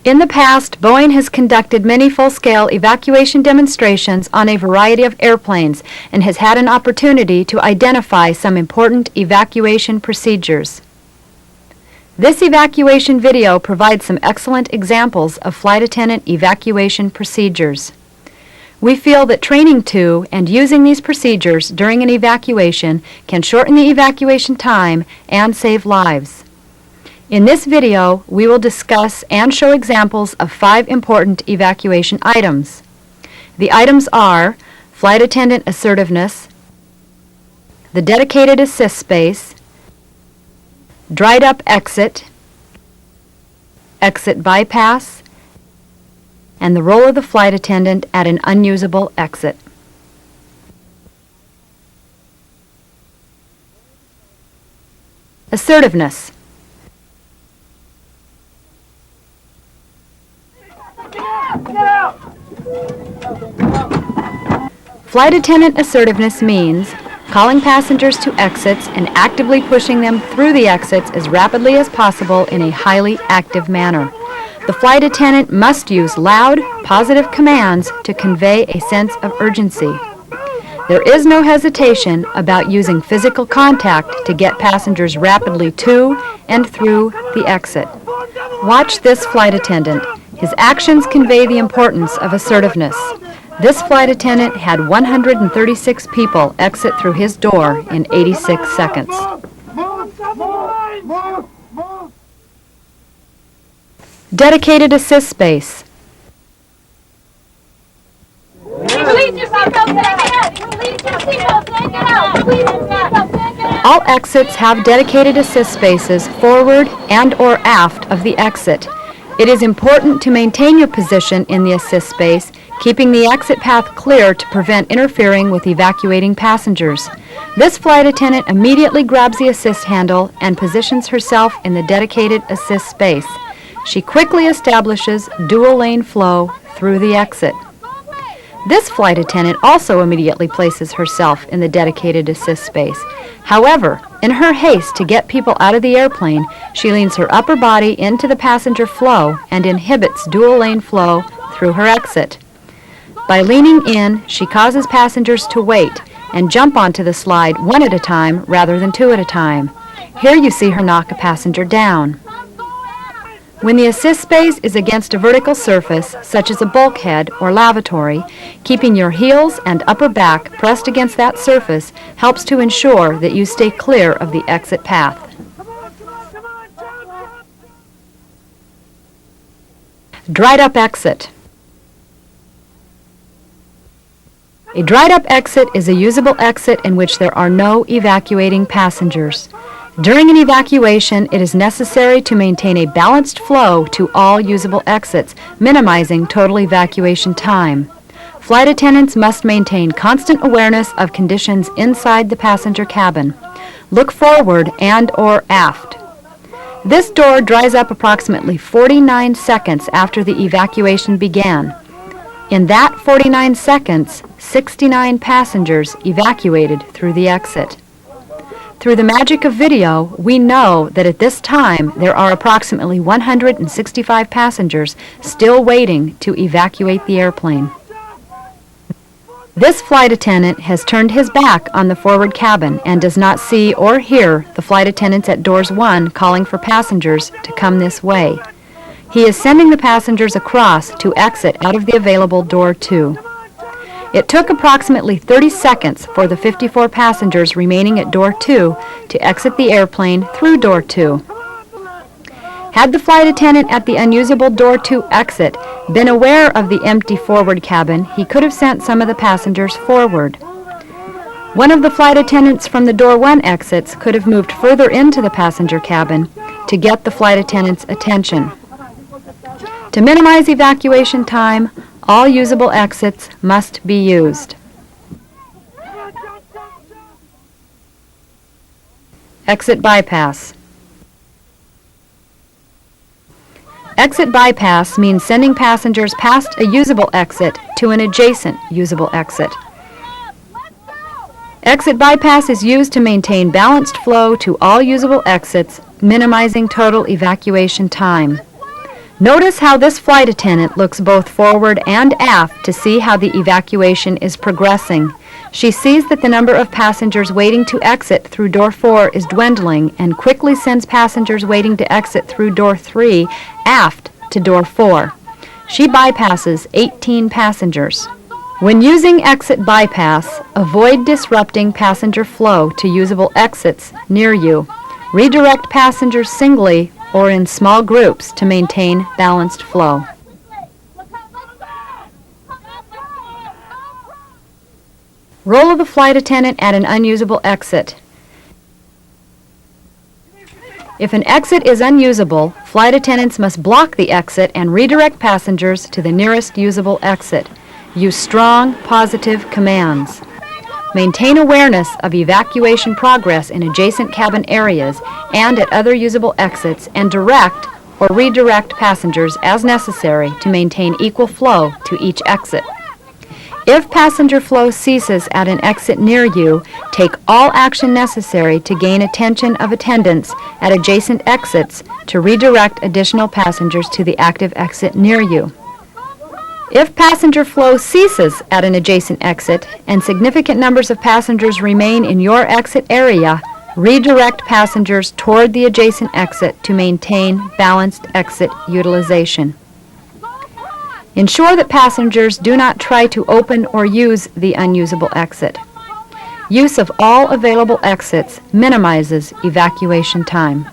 In the past, Boeing has conducted many full-scale evacuation demonstrations on a variety of airplanes and has had an opportunity to identify some important evacuation procedures. This evacuation video provides some excellent examples of flight attendant evacuation procedures. We feel that training to and using these procedures during an evacuation can shorten the evacuation time and save lives. In this video, we will discuss and show examples of 5 important evacuation items. The items are flight attendant assertiveness, the dedicated assist space, dried up exit, exit bypass, and the role of the flight attendant at an unusable exit. Assertiveness. Flight attendant assertiveness means calling passengers to exits and actively pushing them through the exits as rapidly as possible in a highly active manner. The flight attendant must use loud, positive commands to convey a sense of urgency. There is no hesitation about using physical contact to get passengers rapidly to and through the exit. Watch this flight attendant. His actions convey the importance of assertiveness. This flight attendant had 136 people exit through his door in 86 seconds. Dedicated assist space. All exits have dedicated assist spaces forward and or aft of the exit. It is important to maintain your position in the assist space, keeping the exit path clear to prevent interfering with evacuating passengers. This flight attendant immediately grabs the assist handle and positions herself in the dedicated assist space. She quickly establishes dual lane flow through the exit. This flight attendant also immediately places herself in the dedicated assist space. However, in her haste to get people out of the airplane, she leans her upper body into the passenger flow and inhibits dual lane flow through her exit. By leaning in, she causes passengers to wait and jump onto the slide one at a time rather than 2 at a time. Here you see her knock a passenger down. When the assist space is against a vertical surface, such as a bulkhead or lavatory, keeping your heels and upper back pressed against that surface helps to ensure that you stay clear of the exit path. Dried up exit. A dried up exit is a usable exit in which there are no evacuating passengers. During an evacuation, it is necessary to maintain a balanced flow to all usable exits, minimizing total evacuation time. Flight attendants must maintain constant awareness of conditions inside the passenger cabin. Look forward and or aft. This door dries up approximately 49 seconds after the evacuation began. In that 49 seconds, 69 passengers evacuated through the exit. Through the magic of video, we know that at this time there are approximately 165 passengers still waiting to evacuate the airplane. This flight attendant has turned his back on the forward cabin and does not see or hear the flight attendants at doors 1 calling for passengers to come this way. He is sending the passengers across to exit out of the available door 2. It took approximately 30 seconds for the 54 passengers remaining at door 2 to exit the airplane through door 2. Had the flight attendant at the unusable door 2 exit been aware of the empty forward cabin, he could have sent some of the passengers forward. One of the flight attendants from the door 1 exits could have moved further into the passenger cabin to get the flight attendant's attention. To minimize evacuation time, all usable exits must be used. Exit bypass. Exit bypass means sending passengers past a usable exit to an adjacent usable exit. Exit bypass is used to maintain balanced flow to all usable exits, minimizing total evacuation time. Notice how this flight attendant looks both forward and aft to see how the evacuation is progressing. She sees that the number of passengers waiting to exit through door 4 is dwindling and quickly sends passengers waiting to exit through door 3 aft to door 4. She bypasses 18 passengers. When using exit bypass, avoid disrupting passenger flow to usable exits near you. Redirect passengers singly or in small groups to maintain balanced flow. Role of the flight attendant at an unusable exit. If an exit is unusable, flight attendants must block the exit and redirect passengers to the nearest usable exit. Use strong, positive commands. Maintain awareness of evacuation progress in adjacent cabin areas and at other usable exits and direct or redirect passengers as necessary to maintain equal flow to each exit. If passenger flow ceases at an exit near you, take all action necessary to gain attention of attendants at adjacent exits to redirect additional passengers to the active exit near you. If passenger flow ceases at an adjacent exit and significant numbers of passengers remain in your exit area, redirect passengers toward the adjacent exit to maintain balanced exit utilization. Ensure that passengers do not try to open or use the unusable exit. Use of all available exits minimizes evacuation time.